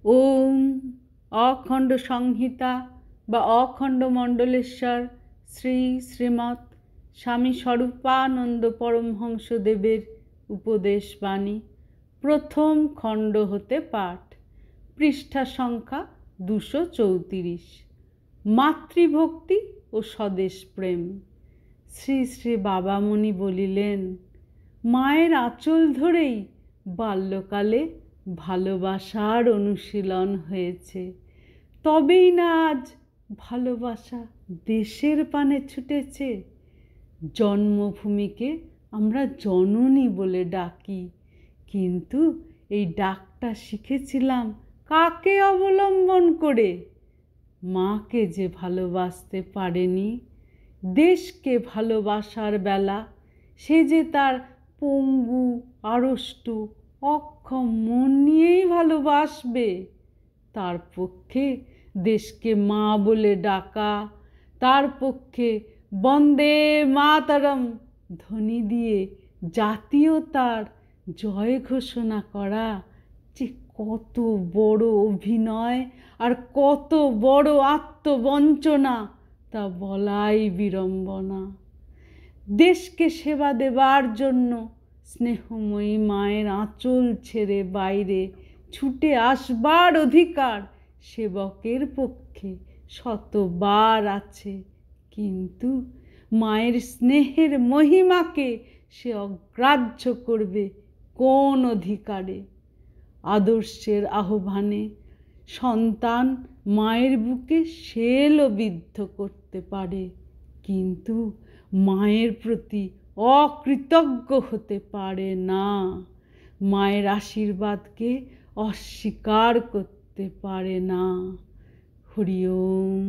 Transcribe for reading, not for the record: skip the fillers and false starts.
ওম অখণ্ড সংহিতা বা অখণ্ড মণ্ডলেশ্বর শ্রী শ্রীমৎ স্বামী স্বরূপানন্দ পরমহংসদেবের উপদেশ বাণী প্রথম খণ্ড হতে পাঠ। পৃষ্ঠা সংখ্যা 234। মাতৃভক্তি ও স্বদেশ প্রেম। শ্রী শ্রী বাবামণি বলিলেন, মায়ের আঁচল ধরেই বাল্যকালে ভালোবাসার অনুশীলন হয়েছে, তবেই না আজ ভালোবাসা দেশের পানে ছুটেছে। জন্মভূমিকে আমরা জননী বলে ডাকি, কিন্তু এই ডাকটা শিখেছিলাম কাকে অবলম্বন করে? মাকে যে ভালোবাসতে পারেনি, দেশকে ভালোবাসার বেলা সে যে তার পঙ্গু আড়ষ্টু অক্ষম মন নিয়েই ভালোবাসবে। তার পক্ষে দেশকে মা বলে ডাকা, তার পক্ষে বন্দে মাতরম ধ্বনি দিয়ে জাতীয়তার জয় ঘোষণা করা যে কত বড় অভিনয় আর কত বড় আত্মবঞ্চনা তা বলাই বিড়ম্বনা। দেশকে সেবা দেবার জন্য স্নেহময়ী মায়ের আঁচল ছেড়ে বাইরে ছুটে আসবার অধিকার সেবকের পক্ষে শতবার আছে, কিন্তু মায়ের স্নেহের মহিমাকে সে অগ্রাহ্য করবে কোন অধিকারে? আদর্শের আহ্বানে সন্তান মায়ের বুকে শেলবিদ্ধ করতে পারে, কিন্তু মায়ের প্রতি অকৃতজ্ঞ হতে পারে না, মায়ের আশীর্বাদকে অস্বীকার করতে পারে না। হরি ওম।